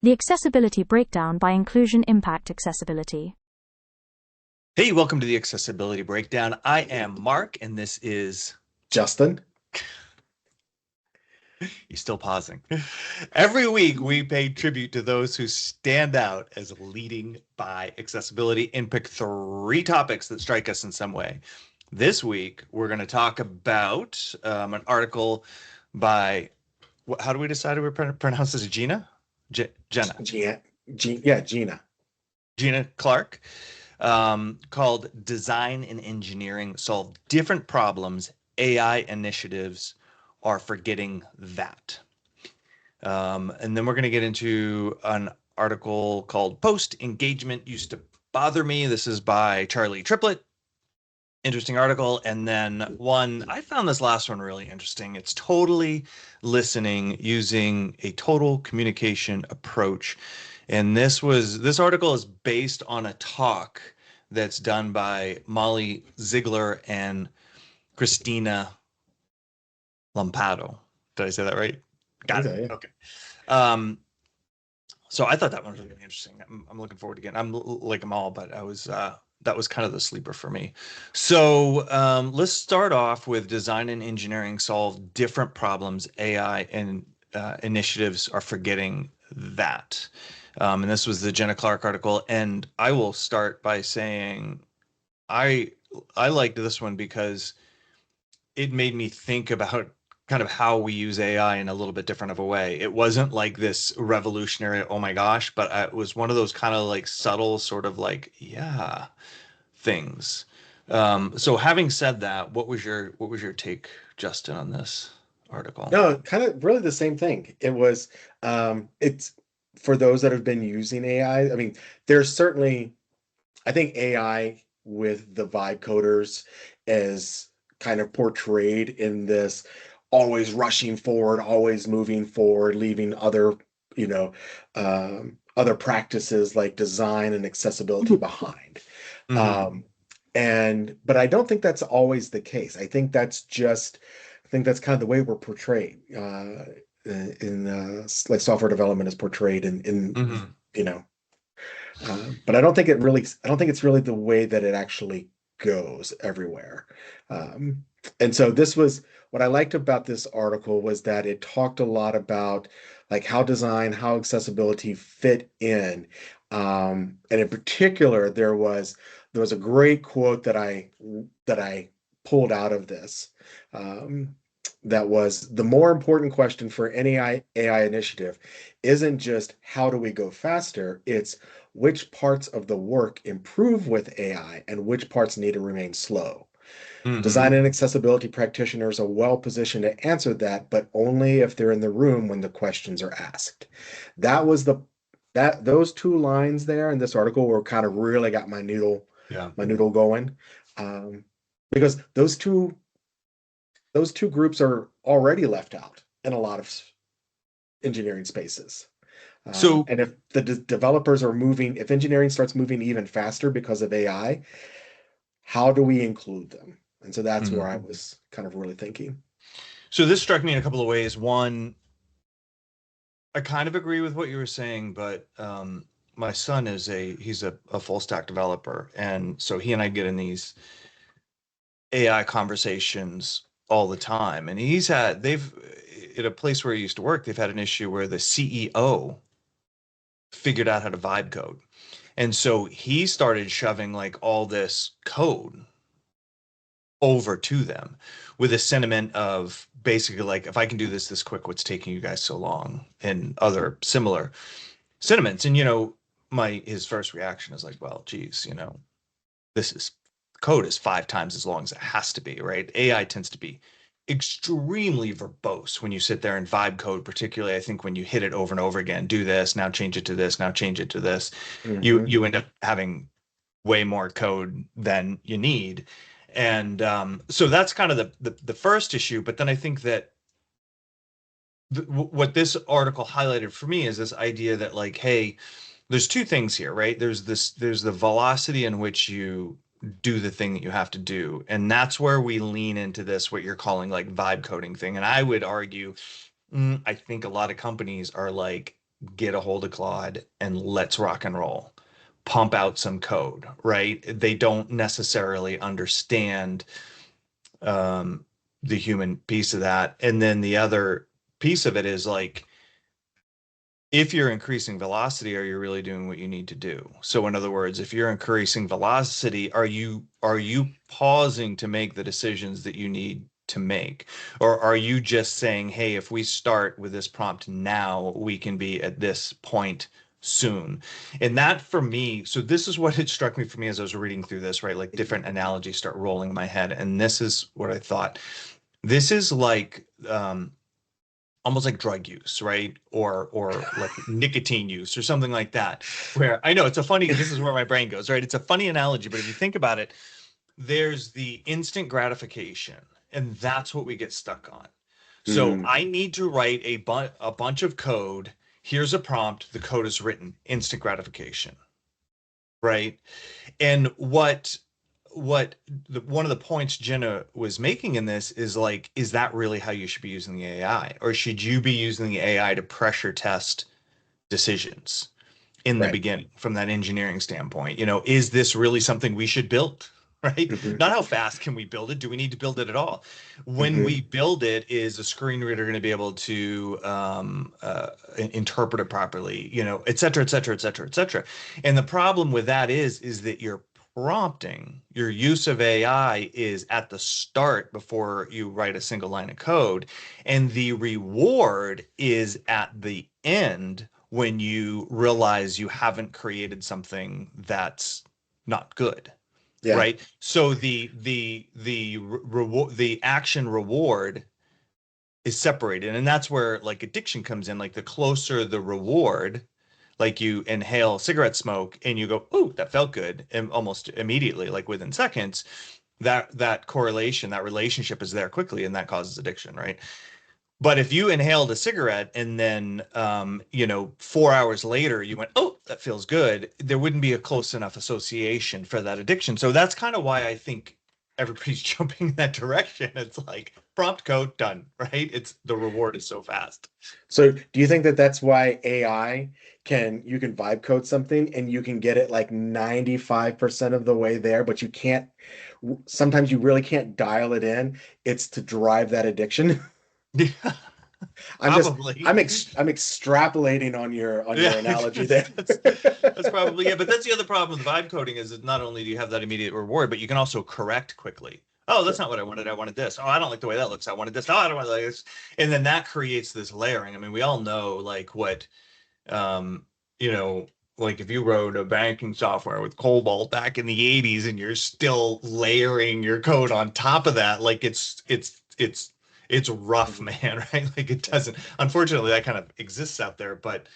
The Accessibility Breakdown by Inclusion Impact Accessibility. Hey, welcome to the Accessibility Breakdown. I am Mark, and this is... Justin. You're still pausing. Every week, we pay tribute to those who stand out as leading by accessibility and pick 3 topics that strike us in some way. This week, we're going to talk about an article by, how do we decide we pronounce this? Jeana? Jeana. Jeana. Jeana Clark, called Design and Engineering Solve Different Problems. AI Initiatives are Forgetting That. And then we're going to get into an article called Post Engagement Used to Bother Me. This is by Charlie Triplett. Interesting article. And then I found this last one really interesting. It's totally listening using a total communication approach. And this article is based on a talk that's done by Molly Ziegler and Christina Lompado. Did I say that right? Got it. Yeah. Okay. So I thought that one was really interesting. I'm looking forward to getting. I'm like them all, but that was kind of the sleeper for me. So let's start off with design and engineering solve different problems. AI and initiatives are forgetting that. And this was the Jeana Clark article. And I will start by saying I liked this one because it made me think about kind of how we use AI in a little bit different of a way. It wasn't like this revolutionary, oh my gosh, but it was one of those kind of like subtle sort of like, yeah, things. So having said that, what was your take, Justin, on this article? No, kind of really the same thing. It was, it's for those that have been using AI. I mean, there's certainly, I think AI with the vibe coders is kind of portrayed in this always rushing forward, always moving forward, leaving other, other practices like design and accessibility behind. Mm-hmm. But I don't think that's always the case. I think that's kind of the way we're portrayed in like software development is portrayed in Mm-hmm. you know. But I don't think it's really the way that it actually goes everywhere. And so this was what I liked about this article was that it talked a lot about like how design, how accessibility fit in. And in particular, there was a great quote that I pulled out of this. That was the more important question for any AI initiative isn't just how do we go faster, it's which parts of the work improve with AI and which parts need to remain slow. Mm-hmm. Design and accessibility practitioners are well positioned to answer that, but only if they're in the room when the questions are asked. That was those 2 lines there in this article were kind of really got Yeah. my noodle going. Because those two groups are already left out in a lot of engineering spaces. So And if the developers are moving, if engineering starts moving even faster because of AI, how do we include them? And so that's where I mhm. was kind of really thinking. So this struck me in a couple of ways. One, I kind of agree with what you were saying, but my son he's a full stack developer, and so he and I get in these AI conversations all the time. And they've at a place where he used to work, they've had an issue where the CEO figured out how to vibe code. And so he started shoving like all this code over to them with a sentiment of basically like, if I can do this quick, what's taking you guys so long? And other similar sentiments. And his first reaction is like, well, geez, this is code is 5 times as long as it has to be, right? AI tends to be extremely verbose when you sit there and vibe code, particularly I think when you hit it over and over again, do this, now change it to this, now change it to this, you Hmm. you end up having way more code than you need. And so that's kind of the first issue. But then I think that what this article highlighted for me is this idea that like, hey, there's 2 things here, right? There's the velocity in which you do the thing that you have to do. And that's where we lean into this, what you're calling like vibe coding thing. And I would argue, I think a lot of companies are like get a hold of Claude and let's rock and roll, pump out some code, right? They don't necessarily understand the human piece of that. And then the other piece of it is like, if you're increasing velocity, are you really doing what you need to do? So in other words, if you're increasing velocity, are you pausing to make the decisions that you need to make? Or are you just saying, hey, if we start with this prompt now, we can be at this point soon? And that for me, so this is what it struck me for me as I was reading through this, right? Like different analogies start rolling in my head. And this is what I thought. This is like almost like drug use, right? Or like nicotine use or something like that. Where I know it's a funny, this is where my brain goes, right? It's a funny analogy, but if you think about it, there's the instant gratification, and that's what we get stuck on. So I need to write a bunch of code. Here's a prompt, the code is written, instant gratification, right? And one of the points Jeana was making in this is like, is that really how you should be using the AI? Or should you be using the AI to pressure test decisions in the Right. beginning from that engineering standpoint? You know, is this really something we should build? Right? Not how fast can we build it? Do we need to build it at all? When we build it, is a screen reader going to be able to interpret it properly? You know, et cetera, et cetera, et cetera, et cetera. And the problem with that is that you're prompting, your use of AI is at the start before you write a single line of code, and the reward is at the end when you realize you haven't created something that's not good. Yeah. Right. So the action reward is separated, and that's where like addiction comes in. Like the closer the reward, like you inhale cigarette smoke and you go, "Ooh, that felt good," and almost immediately, like within seconds, that correlation, that relationship is there quickly, and that causes addiction, right? But if you inhaled a cigarette and then, 4 hours later you went, "Oh, that feels good," there wouldn't be a close enough association for that addiction. So that's kind of why I think everybody's jumping in that direction. It's like prompt code done, right? It's the reward is so fast. So do you think that that's why AI you can vibe code something and you can get it like 95% of the way there, but you can't, sometimes you really can't dial it in. It's to drive that addiction. Yeah, I'm just probably. I'm extrapolating on your Yeah, analogy there. that's probably it. But that's the other problem with vibe coding is that not only do you have that immediate reward, but you can also correct quickly. Oh, that's not what I wanted. I wanted this. Oh, I don't like the way that looks. I wanted this. Oh, I don't want to like this. And then that creates this layering. I mean, we all know like what, um, you know, like if you wrote a banking software with COBOL back in the 80s and you're still layering your code on top of that, like it's rough, man, right? Like it doesn't, unfortunately, that kind of exists out there, but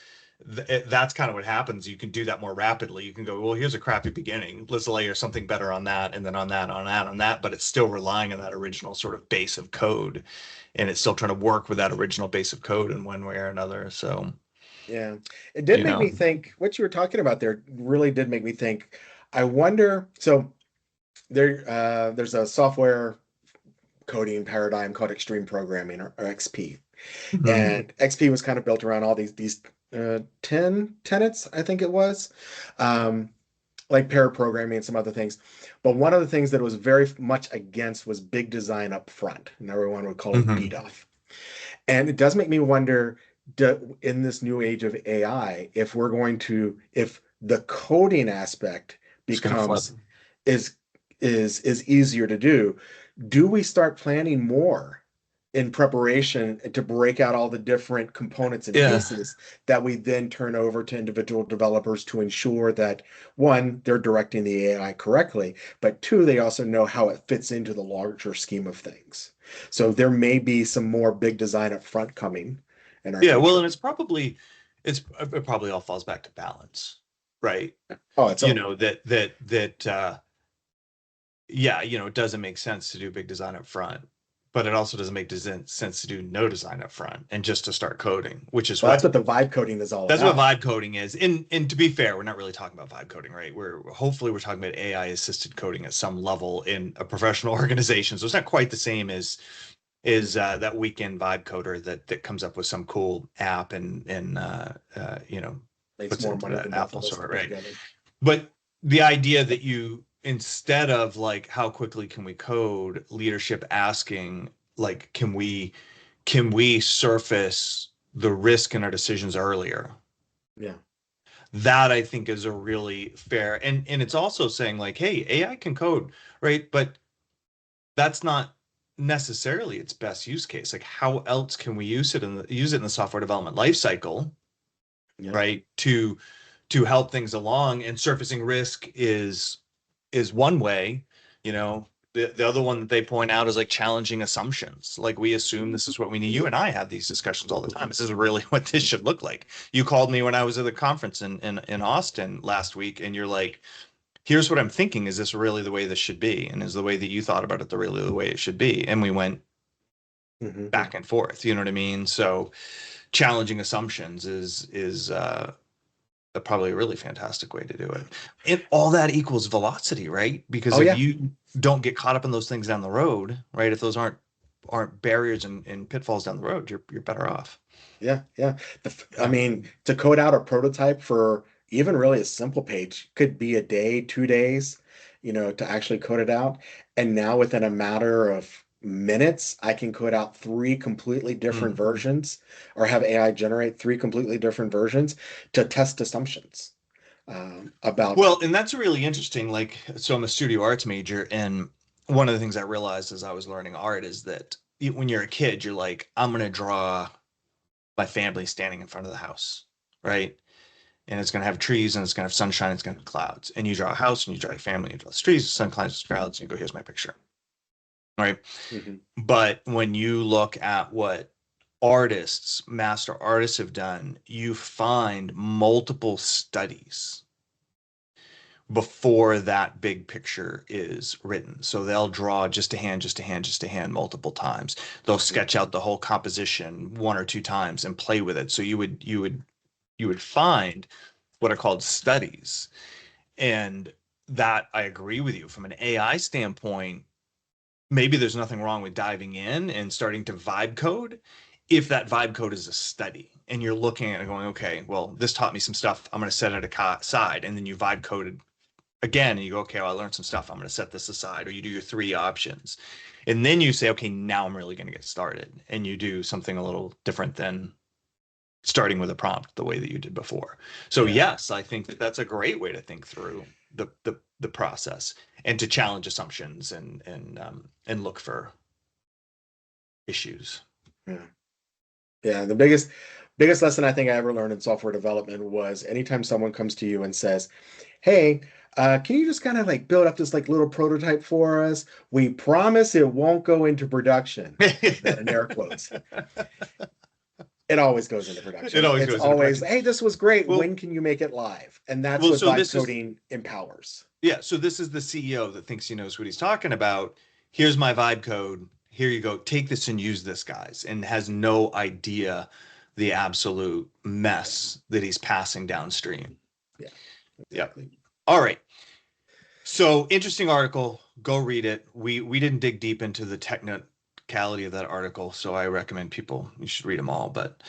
that's kind of what happens. You can do that more rapidly. You can go, well, here's a crappy beginning. Let's layer something better on that, and then on that, on that, on that. But it's still relying on that original sort of base of code, and it's still trying to work with that original base of code in one way or another. So, Yeah, it did you make know, me think. What you were talking about there really did make me think. I wonder. So there's a software coding paradigm called extreme programming or XP, Mhm. and XP was kind of built around all these 10 tenets, I think it was, um, like pair programming and some other things. But one of the things that it was very much against was big design up front, and everyone would call it Mhm. BDOF. And it does make me wonder, in this new age of AI, if the coding aspect It's gonna flip. becomes is is easier to do we start planning more in preparation to break out all the different components and Yeah. pieces that we then turn over to individual developers to ensure that, one, they're directing the AI correctly, but two, they also know how it fits into the larger scheme of things. So there may be some more big design up front coming in our Yeah. Well, future. and it probably all falls back to balance, right? Oh, it's You a know, that yeah, it doesn't make sense to do big design up front, but it also doesn't make sense to do no design up front and just to start coding, which is well, that's what what the vibe coding is all that's what about. vibe coding is. And to be fair, we're not really talking about vibe coding, right? We're talking about AI assisted coding at some level in a professional organization. So it's not quite the same as is that weekend vibe coder that comes up with some cool app and you know, Makes puts it more into money the than both Apple of us store, to put right? together. But the idea that you, instead of like how quickly can we code, leadership asking like can we surface the risk in our decisions earlier? Yeah. That I think is a really fair, and it's also saying like, hey, AI can code, right? But that's not necessarily its best use case. Like, how else can we use it in the software development life cycle, Yeah. right? To help things along, and surfacing risk is one way. You know, the other one that they point out is like challenging assumptions. Like, we assume this is what we need. You and I have these discussions all the time. This is really what this should look like. You called me when I was at the conference in Austin last week, and you're like, here's what I'm thinking. Is this really the way this should be? And is the way that you thought about it really the way it should be? And we went back and forth. You know what I mean? So challenging assumptions is probably a really fantastic way to do it. And all that equals velocity, right? Because Oh if yeah. you don't get caught up in those things down the road, right? If those aren't barriers and pitfalls down the road, you're better off. Yeah, yeah. I Yeah. mean, to code out a prototype for even really a simple page could be a day, 2 days, to actually code it out. And now within a matter of minutes, I can code out three completely different Mm. versions or have AI generate three completely different versions to test assumptions about. Well, and that's really interesting. Like, so I'm a studio arts major, and one of the things I realized as I was learning art is that when you're a kid, you're like, I'm gonna draw my family standing in front of the house, right? And it's gonna have trees, and it's gonna have sunshine, it's gonna have clouds. And you draw a house, and you draw your family, you draw the trees, the sun, clouds, and you go, here's my picture, right? Mhm. But when you look at what artists, master artists have done, you find multiple studies before that big picture is written. So they'll draw just a hand, just a hand, just a hand multiple times. They'll sketch out the whole composition one or two times and play with it. So you would find what are called studies. And that, I agree with you, from an AI standpoint, maybe there's nothing wrong with diving in and starting to vibe code if that vibe code is a study and you're looking at it going, okay, well, this taught me some stuff. I'm going to set it aside. And then you vibe coded again and you go, okay, well, I learned some stuff. I'm going to set this aside. Or you do your three options. And then you say, okay, now I'm really going to get started. And you do something a little different than starting with a prompt the way that you did before. So Yeah. yes, I think that that's a great way to think through the process and to challenge assumptions and look for issues. Yeah. Yeah. The biggest lesson I think I ever learned in software development was anytime someone comes to you and says, hey, can you just kind of like build up this like little prototype for us? We promise it won't go into production. That in air quotes. It always goes into production. It always It's goes into always, production. hey, this was great. Well, When can you make it live? And that's well, what so vibe this is coding empowers. yeah. So this is the CEO that thinks he knows what he's talking about. Here's my vibe code. Here you go. Take this and use this, guys, and has no idea the absolute mess that he's passing downstream. Yeah, Yep. exactly. All right. So interesting article. Go read it. We didn't dig deep into the technicality of that article, so I recommend people you should read them all. But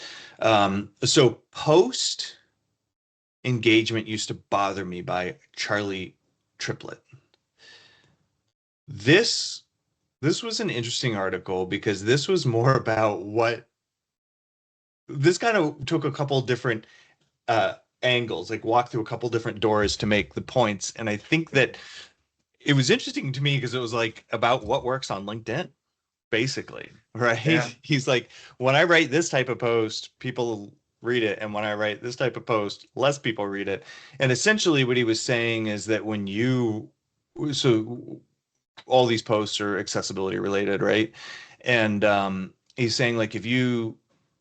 so post engagement used to bother me by Charlie Triplett. This was an interesting article because this was more about what this kind of took a couple different uh angles, like walked through a couple different doors to make the points. And I think that it was interesting to me because it was like about what works on LinkedIn, basically, right? Yeah. He's like, when I write this type of post, people read it. And when I write this type of post, less people read it. And essentially what he was saying is that so all these posts are accessibility related, right? And he's saying like if you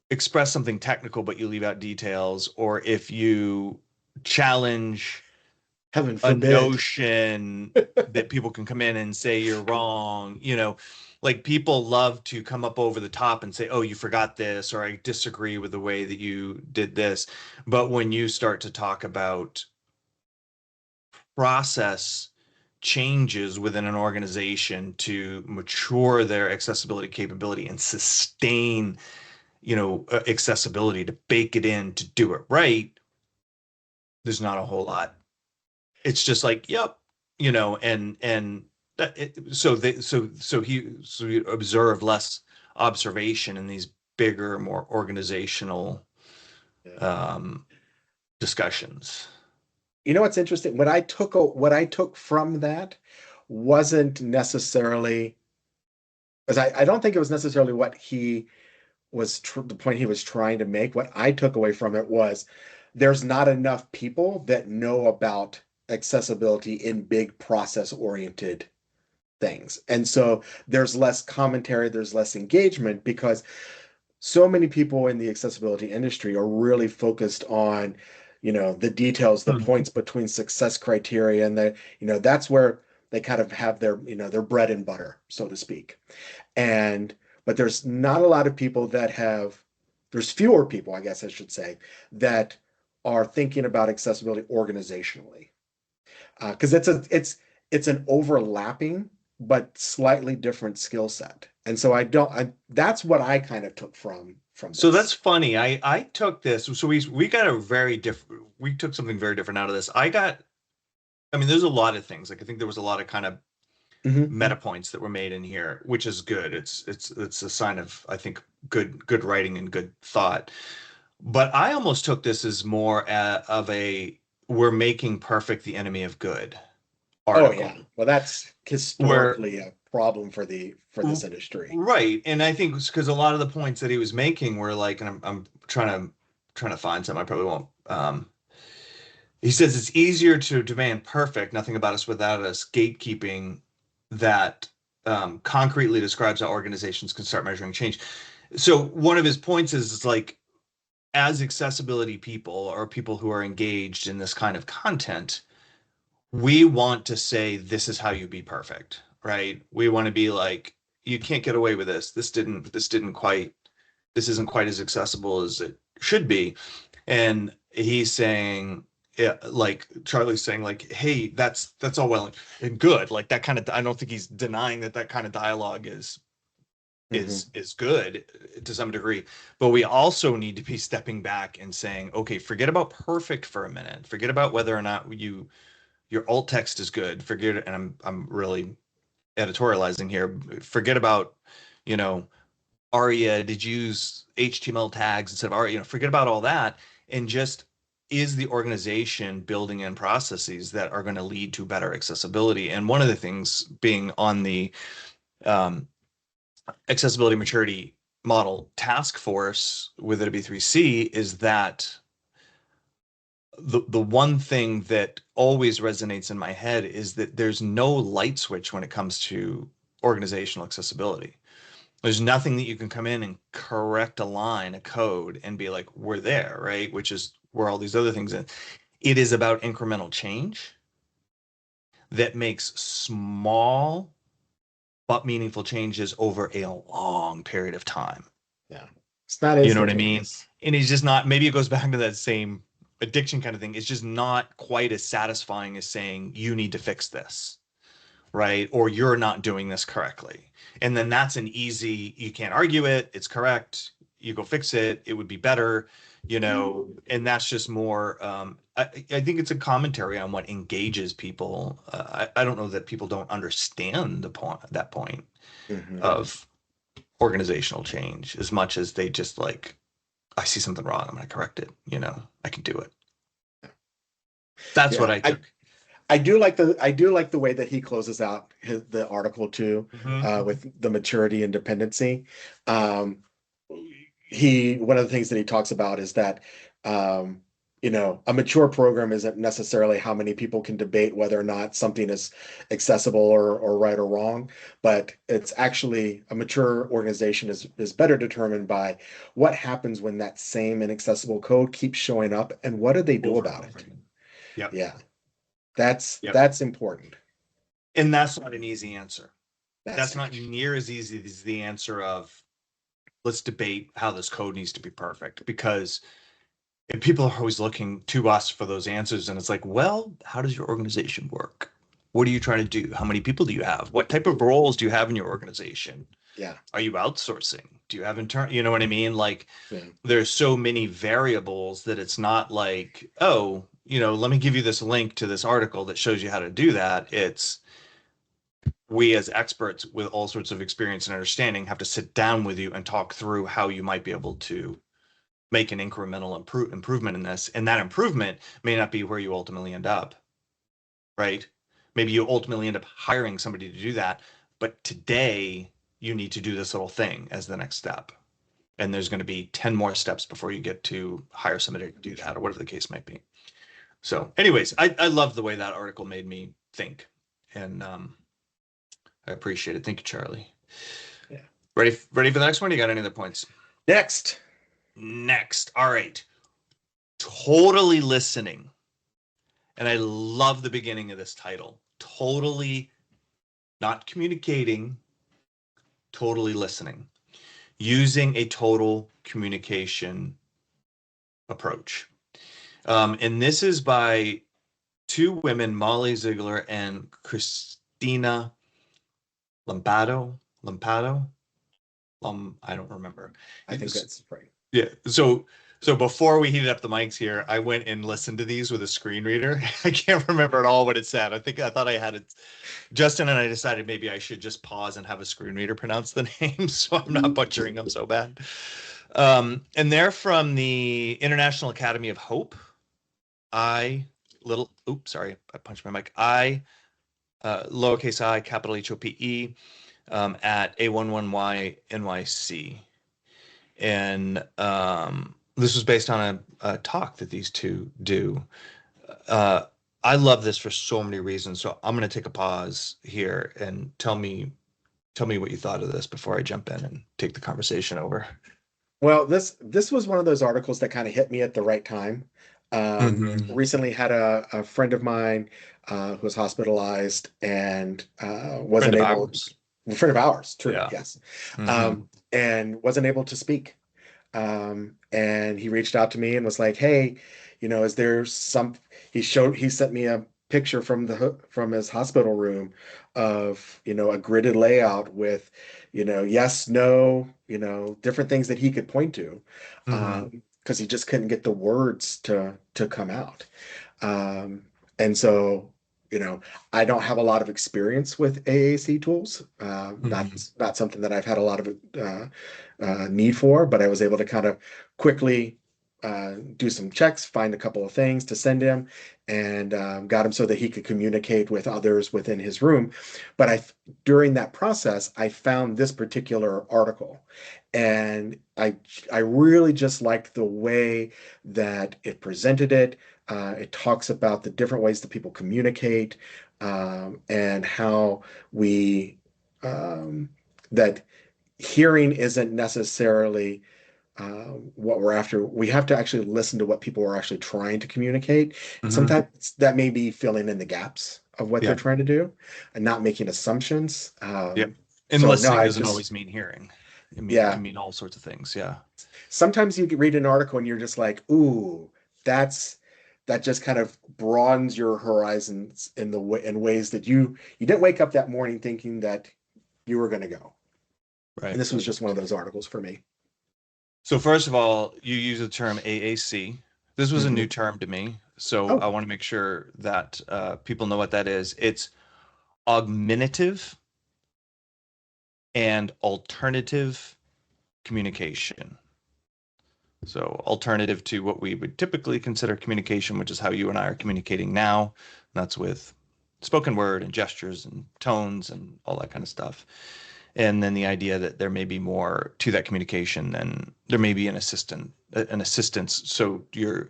express something technical but you leave out details, or if you challenge Heaven a forbid. notion that people can come in and say you're wrong, like people love to come up over the top and say, oh, you forgot this, or I disagree with the way that you did this. But when you start to talk about process changes within an organization to mature their accessibility capability and sustain, accessibility, to bake it in, to do it right, there's not a whole lot. It's just like, yep, and so you observe less observation in these bigger, more organizational discussions. You know what's interesting? What I took from that wasn't necessarily, because I don't think it was necessarily what he was the point he was trying to make. What I took away from it was there's not enough people that know about accessibility in big process oriented things. And so there's less commentary, there's less engagement because so many people in the accessibility industry are really focused on, the details, the points between success criteria, and that's where they kind of have their bread and butter, so to speak. But there's not a lot of people there's fewer people, I guess I should say, that are thinking about accessibility organizationally. Because it's an overlapping but slightly different skill set. And so that's what I kind of took from this. So that's funny. I took this. So we got a very different. We took something very different out of this. I mean, there's a lot of things. Like I think there was a lot of kind of meta points that were made in here, which is good. It's a sign of, I think, good writing and good thought. But I almost took this as more of a "we're making perfect the enemy of good" article. Oh yeah. Well, that's historically a problem for this industry. Right. And I think because a lot of the points that he was making were like, and I'm trying to find some, I probably won't. He says it's easier to demand perfect, nothing about us without us, gatekeeping that concretely describes how organizations can start measuring change. So one of his points is like, as accessibility people or people who are engaged in this kind of content, we want to say, this is how you be perfect, right? We want to be like, you can't get away with this. This isn't quite as accessible as it should be. And he's saying, yeah, like Charlie's saying, like, hey, that's all well and good. Like that kind of, I don't think he's denying that kind of dialogue is good to some degree, but we also need to be stepping back and saying, okay, forget about perfect for a minute. Forget about whether or not your alt text is good. Forget it, and I'm really editorializing here. Forget about, ARIA, did you use HTML tags instead of ARIA? Forget about all that, and just, is the organization building in processes that are going to lead to better accessibility? And one of the things being on the accessibility maturity model task force with the W3C is that the one thing that always resonates in my head is that there's no light switch when it comes to organizational accessibility. There's nothing that you can come in and correct a line, a code, and be like, we're there, right? Which is where all these other things in. It is about incremental change that makes small but meaningful changes over a long period of time. Yeah. It's not, you know what I mean? And it's just not, maybe it goes back to that same addiction kind of thing. It's just not quite as satisfying as saying, you need to fix this, right? Or you're not doing this correctly. And then that's an easy, you can't argue it. It's correct. You go fix it. It would be better, and that's just more, I think it's a commentary on what engages people. I don't know that people don't understand that point of organizational change as much as they just like, I see something wrong, I'm going to correct it. I can do it. That's what I took. I do like the way that he closes out the article too, with the maturity and dependency. One of the things that he talks about is that a mature program isn't necessarily how many people can debate whether or not something is accessible or right or wrong, but it's actually a mature organization is better determined by what happens when that same inaccessible code keeps showing up and what do they do about it. Yeah. That's important. And that's not an easy answer. That's not near as easy as the answer of, let's debate how this code needs to be perfect, because people are always looking to us for those answers. And it's like, well, how does your organization work? What are you trying to do? How many people do you have? What type of roles do you have in your organization? Yeah. Are you outsourcing? Do you have internal? You know what I mean? Like, Yeah. there's so many variables that it's not like, oh, let me give you this link to this article that shows you how to do that. It's we as experts with all sorts of experience and understanding have to sit down with you and talk through how you might be able to make an incremental improvement in this. And that improvement may not be where you ultimately end up, right? Maybe you ultimately end up hiring somebody to do that, but today you need to do this little thing as the next step. And there's going to be 10 more steps before you get to hire somebody to do that, or whatever the case might be. So anyways, I love the way that article made me think. And I appreciate it. Thank you, Charlie. Yeah. Ready for the next one? You got any other points? Next. All right. Totally listening. And I love the beginning of this title. Totally not communicating, totally listening. Using a total communication approach. And this is by two women, Molly Ziegler and Christina Lompado. I don't remember. I think that's right. Yeah. So before we heated up the mics here, I went and listened to these with a screen reader. I can't remember at all what it said. I thought I had it. Justin and I decided maybe I should just pause and have a screen reader pronounce the names so I'm not butchering them so bad. And they're from the International Academy of Hope. Oops, sorry, I punched my mic. Lowercase I, capital HOPE, at A11Y NYC. And this was based on a talk that these two do. I love this for so many reasons. So I'm going to take a pause here and tell me what you thought of this before I jump in and take the conversation over. Well, this was one of those articles that kind of hit me at the right time. Recently had a friend of mine who was hospitalized and wasn't able. A friend of ours, true, Yeah. yes, and wasn't able to speak. And he reached out to me and was like, "Hey, is there some?" He sent me a picture from his hospital room of a gridded layout with yes, no, different things that he could point to, because he just couldn't get the words to come out. And so I don't have a lot of experience with AAC tools. Not something that I've had a lot of need for, but I was able to kind of quickly do some checks, find a couple of things to send him, and got him so that he could communicate with others within his room. But during that process, I found this particular article, and I really just liked the way that it presented it. It talks about the different ways that people communicate, and how that hearing isn't necessarily what we're after. We have to actually listen to what people are actually trying to communicate. And sometimes that may be filling in the gaps of what they're trying to do and not making assumptions. And listening doesn't always mean hearing. It can mean all sorts of things. Yeah. Sometimes you can read an article and you're just like, ooh, that just kind of broadens your horizons in ways that you didn't wake up that morning thinking that you were going to go. Right. And this was just one of those articles for me. So first of all, you use the term AAC. This was a new term to me, so I want to make sure that people know what that is. It's augmentative and alternative communication. So alternative to what we would typically consider communication, which is how you and I are communicating now. That's with spoken word and gestures and tones and all that kind of stuff. And then the idea that there may be more to that communication than there may be an assistance. So your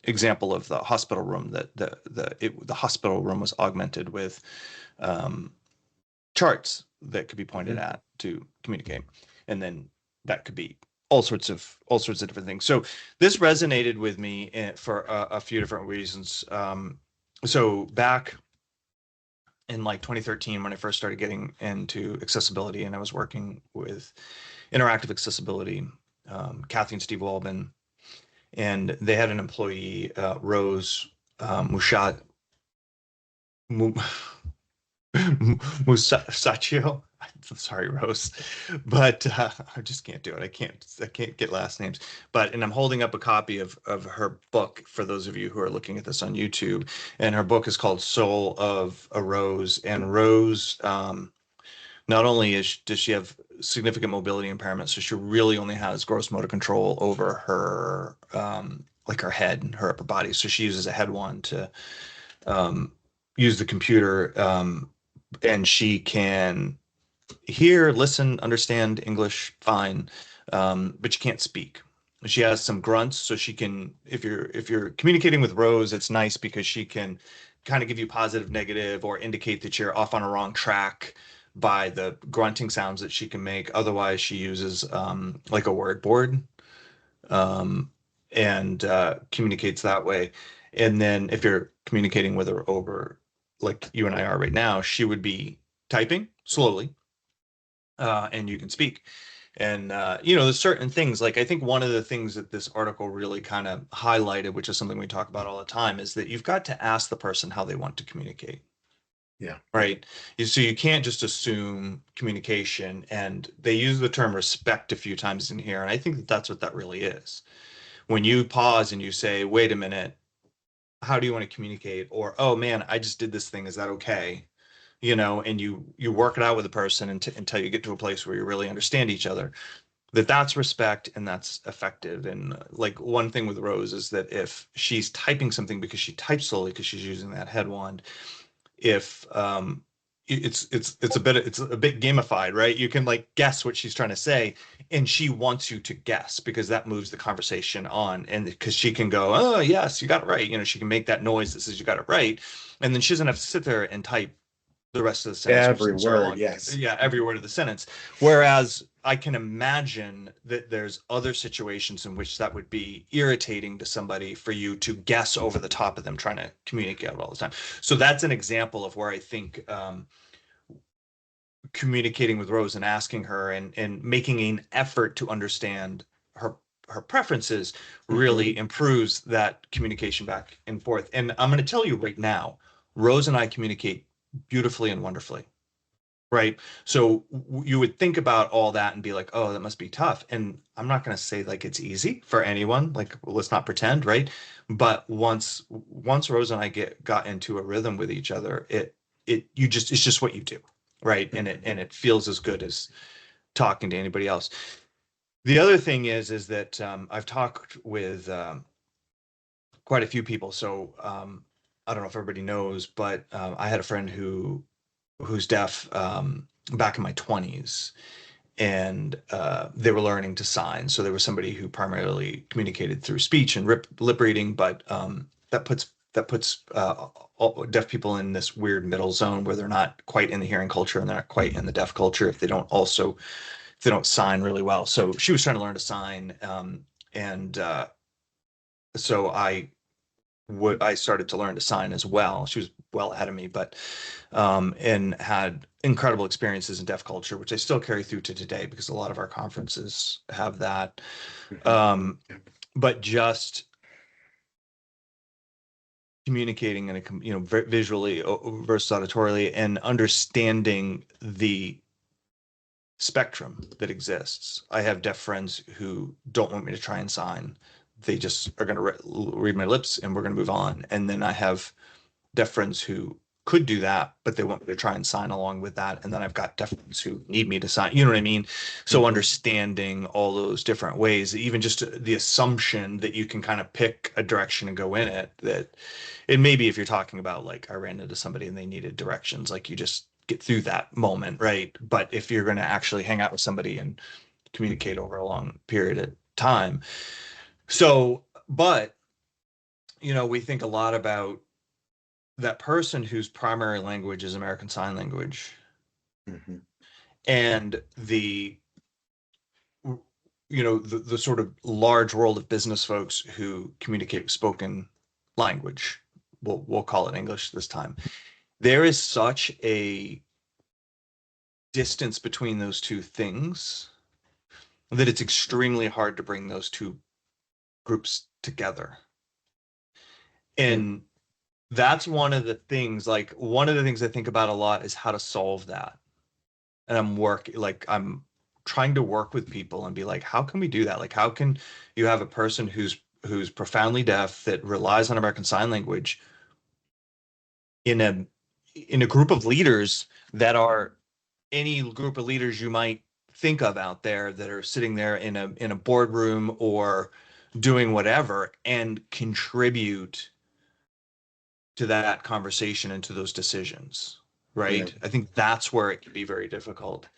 example of the hospital room, that the hospital room was augmented with charts that could be pointed at to communicate, and then that could be all sorts of different things. So this resonated with me for a few different reasons. So back in like 2013, when I first started getting into accessibility, and I was working with interactive accessibility, Kathy and Steve Walbin, and they had an employee, Rose Mushat. Musacchio. I'm sorry, Rose, but I just can't do it. I can't get last names. And I'm holding up a copy of her book for those of you who are looking at this on YouTube. And her book is called Soul of a Rose. And Rose, not only does she have significant mobility impairment, so she really only has gross motor control over her like her head and her upper body. So she uses a head wand to use the computer, and she can hear, listen, understand English fine, but she can't speak. She has some grunts, so she can. If you're communicating with Rose, it's nice because she can kind of give you positive, negative, or indicate that you're off on a wrong track by the grunting sounds that she can make. Otherwise, she uses like a word board, and communicates that way. And then if you're communicating with her over, like you and I are right now, she would be typing slowly, and you can speak. And there's certain things, like I think one of the things that this article really kind of highlighted, which is something we talk about all the time, is that you've got to ask the person how they want to communicate. Yeah. Right. So you can't just assume communication. And they use the term respect a few times in here. And I think that that's what that really is. When you pause and you say, wait a minute, how do you want to communicate? Or, oh man, I just did this thing. Is that okay? And you work it out with the person until you get to a place where you really understand each other. That's respect and that's effective. And like one thing with Rose is that if she's typing something because she types slowly because she's using that head wand, if it's a bit gamified, right? You can like guess what she's trying to say, and she wants you to guess because that moves the conversation on, and because she can go, oh yes, you got it right. She can make that noise that says you got it right, and then she doesn't have to sit there and type the rest of the sentence, which Every takes her a word, long, yes. yeah, every word of the sentence. Whereas I can imagine that there's other situations in which that would be irritating to somebody for you to guess over the top of them trying to communicate all the time. So that's an example of where I think communicating with Rose and asking her and making an effort to understand her preferences really improves that communication back and forth. And I'm going to tell you right now, Rose and I communicate beautifully and wonderfully. Right. So you would think about all that and be like, oh, that must be tough. And I'm not going to say like it's easy for anyone. Like, let's not pretend, right? But once Rose and I got into a rhythm with each other, it's just what you do, right? And it feels as good as talking to anybody else. The other thing is that I've talked with quite a few people. So I don't know if everybody knows, but I had a friend who's deaf, back in my 20s, and they were learning to sign. So there was somebody who primarily communicated through speech and lip reading, but that puts all deaf people in this weird middle zone where they're not quite in the hearing culture and they're not quite in the deaf culture if they don't sign really well. So she was trying to learn to sign, and so I started to learn to sign as well. She was well ahead of me, but and had incredible experiences in deaf culture, which I still carry through to today because a lot of our conferences have that. But just communicating in a visually versus auditorily, and understanding the spectrum that exists. I have deaf friends who don't want me to try and sign. They just are going to read my lips and we're going to move on. And then I have deaf friends who could do that, but they want me to try and sign along with that. And then I've got deaf friends who need me to sign, you know what I mean? So understanding all those different ways, even just the assumption that you can kind of pick a direction and go in it, that it may be if you're talking about like I ran into somebody and they needed directions, like you just get through that moment, right? But if you're going to actually hang out with somebody and communicate over a long period of time. So, but, we think a lot about that person whose primary language is American Sign Language, and the sort of large world of business folks who communicate with spoken language. We'll call it English this time. There is such a distance between those two things that it's extremely hard to bring those two groups together. And that's one of the things, like one of the things I think about a lot is how to solve that. And I'm trying to work with people and be like, how can we do that? Like, how can you have a person who's profoundly deaf that relies on American Sign Language in a group of leaders that are any group of leaders you might think of out there that are sitting there in a boardroom or doing whatever and contribute to that conversation and to those decisions, Yeah. right? I think that's where it can be very difficult.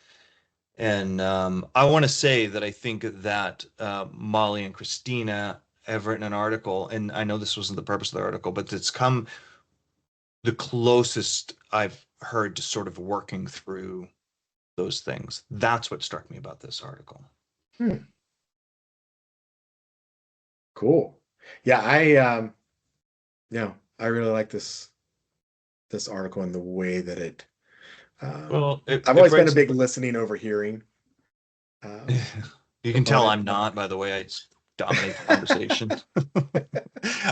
And I want to say that I think that Molly and Christina have written an article, and I know this wasn't the purpose of the article, but it's come the closest I've heard to sort of working through those things. That's what struck me about this article. Hmm. Cool. Yeah, I really like this article and the way that it Well, I've it always been a breaks. big listening over hearing You can tell proponent. I'm not, by the way, I just dominate the conversation.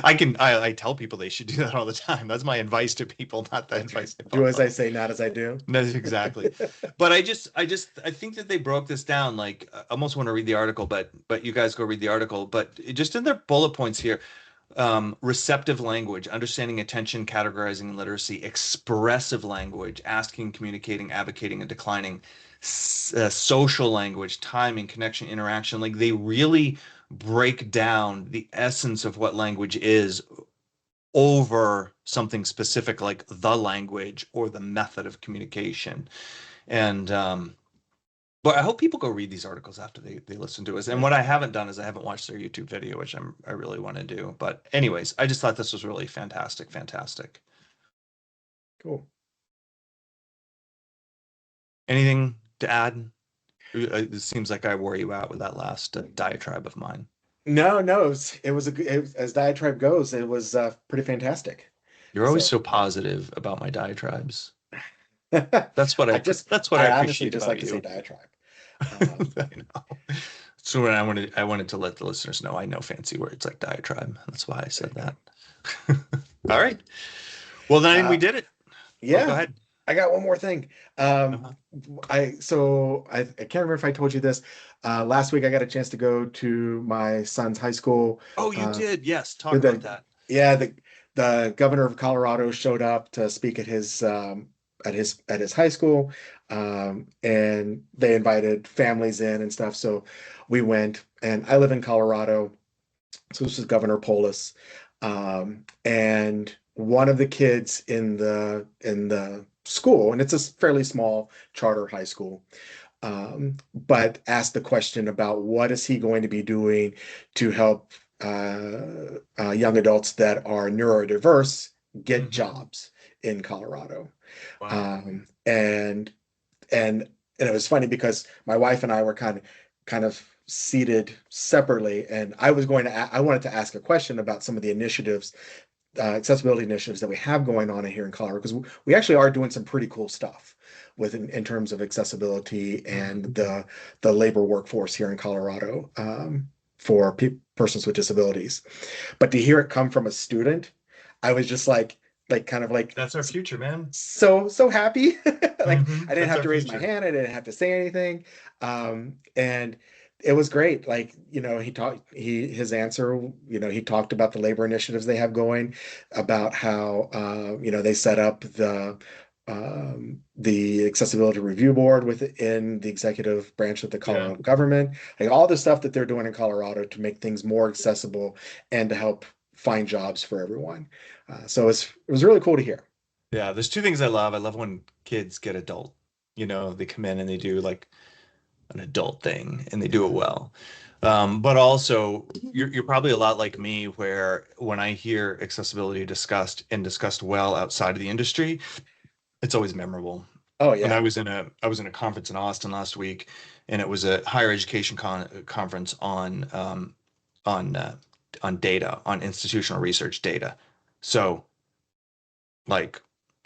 I tell people they should do that all the time. That's my advice to people, not the advice they Do as I follow. say, not as I do. No, exactly. But I think that they broke this down. Like, I almost want to read the article, but you guys go read the article. But just in their bullet points here, receptive language, understanding attention, categorizing and literacy, expressive language, asking, communicating, advocating, and declining, social language, timing, connection, interaction. Like they really break down the essence of what language is over something specific like the language or the method of communication. And but I hope people go read these articles after they listen to us. And Yeah, what I haven't done is I haven't watched their YouTube video, which I really want to do. But anyways, I just thought this was really fantastic, fantastic. cool. Anything to add? It seems like I wore you out with that last diatribe of mine. No, as diatribe goes, it was pretty fantastic. You're always So so positive about my diatribes. That's what I I honestly appreciate just about like to say you. diatribe. I know. So when I wanted to let the listeners know I know fancy words like diatribe. That's why I said that. All right. Well, then we Uh, did it. Oh, go yeah, ahead. I got one more thing. Uh-huh. I can't remember if I told you this. Last week I got a chance to go to my son's high school. Oh, you Uh, did. Yes. Talk about the that. yeah, the governor of Colorado showed up to speak at his high school, and they invited families in and stuff. So we went, and I live in Colorado, so this was Governor Polis, and one of the kids in the school, and it's a fairly small charter high school, but asked the question about what is he going to be doing to help young adults that are neurodiverse get Hmm. jobs in Colorado. Wow. And it was funny because my wife and I were kind of seated separately, and I wanted to ask a question about some of the initiatives, accessibility initiatives that we have going on here in Colorado, because we actually are doing some pretty cool stuff in terms of accessibility and Mhm. the labor workforce here in Colorado, for persons with disabilities. But to hear it come from a student, I was just like kind of like That's our future, man. so happy. Like I didn't That's have our to raise my future. hand, I didn't have to say anything. And it was great. Like, his answer, he talked about the labor initiatives they have going, about how they set up the accessibility review board within the executive branch of the Yeah. Colorado government, like all the stuff that they're doing in Colorado to make things more accessible and to help find jobs for everyone. So it was really cool to hear. Yeah. There's two things I love. I love when kids get adult. They come in and they do like an adult thing and they do it well. But also, you're probably a lot like me, where when I hear accessibility discussed and discussed well outside of the industry, it's always memorable. Oh And yeah. I was in a conference in Austin last week, and it was a higher education conference on uh, on data, on institutional research data. So like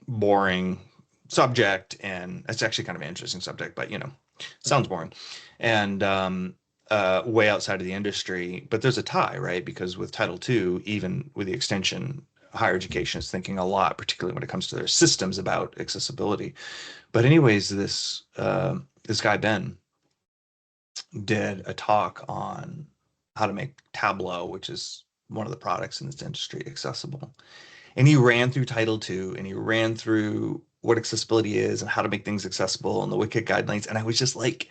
boring subject, and it's actually kind of an interesting subject, but sounds boring, and way outside of the industry. But there's a tie, right? Because with Title II, even with the extension, higher education is thinking a lot, particularly when it comes to their systems about accessibility. But anyways, this guy Ben did a talk on how to make Tableau, which is one of the products in this industry, accessible. And he ran through Title II, and he ran through what accessibility is and how to make things accessible and the WCAG guidelines. And I was just like,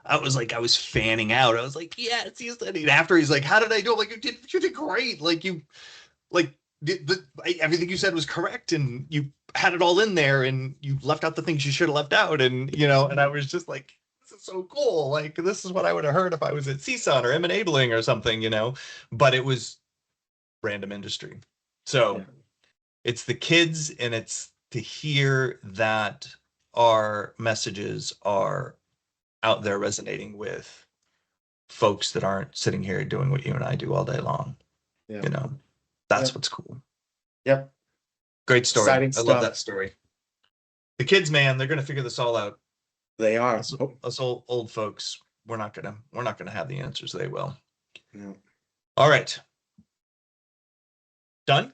I was fanning out. I was like, yes, he's studied. After he's like, how did I do? I'm like, you did great. Like everything you said was correct, and you had it all in there, and you left out the things you should have left out. And, and I was just like, this is so cool. Like, this is what I would have heard if I was at CSUN or M-enabling or something, but it was random industry. So yeah. It's the kids, and it's to hear that our messages are out there resonating with folks that aren't sitting here doing what you and I do all day long. Yeah. That's what's cool. Yep. Great story. Exciting stuff. I love that story. The kids, man, they're going to figure this all out. They are. Us old folks, we're not going to have the answers. They will. No. All right. Done?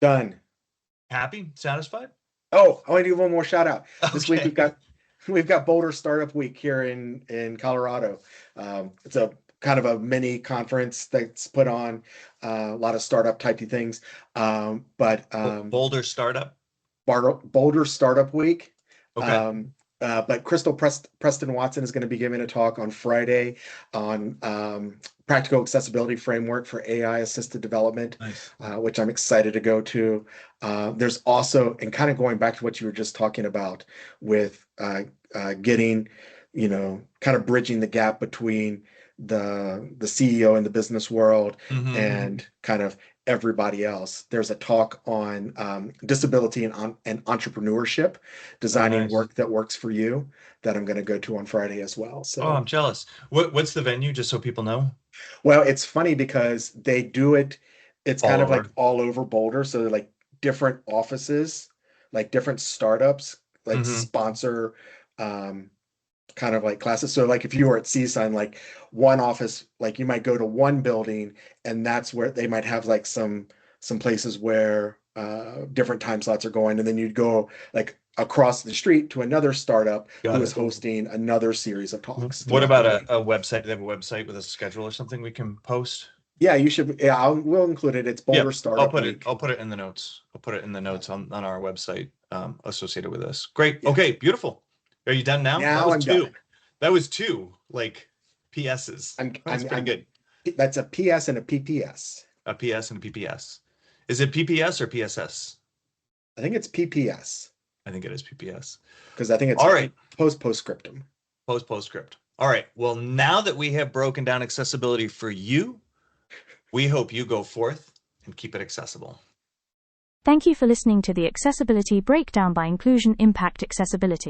Done. Happy? Satisfied? Oh, I want to do one more shout out. Okay. This week we've got Boulder Startup Week here in Colorado. It's a kind of a mini conference that's put on, a lot of startup typey things. Boulder Startup Week. Okay. But Crystal Preston Watson is going to be giving a talk on Friday on practical accessibility framework for AI assisted development, nice. Which I'm excited to go to. There's also, and kind of going back to what you were just talking about with getting, kind of bridging the gap between the CEO in the business world and kind of everybody else. There's a talk on disability and entrepreneurship, designing work that works for you, that I'm going to go to on Friday as well. So, I'm jealous. What's the venue, just so people know? Well, it's funny because they do it. It's kind of like all over Boulder. So they're like different offices, like different startups, like sponsor kind of like classes. So like if you were at CSUN, like one office, like you might go to one building, and that's where they might have like some places where different time slots are going, and then you'd go like across the street to another startup who is hosting another series of talks. What about a website? Do they have a website with a schedule or something we can post? Yeah, you should. Yeah, we'll include it. It's Boulder Startup Week. I'll put it in the notes. I'll put it in the notes on our website associated with this. Great. Yeah. Okay, beautiful. Are you done now? Now I'm done. That was two, like, PSs. That's pretty good. That's a PS and a PPS. A PS and a PPS. Is it PPS or PSS? I think it's PPS. I think it is PPS. Because I think it's all right. Postscriptum. Postscript. All right. Well, now that we have broken down accessibility for you, we hope you go forth and keep it accessible. Thank you for listening to the Accessibility Breakdown by Inclusion Impact Accessibility.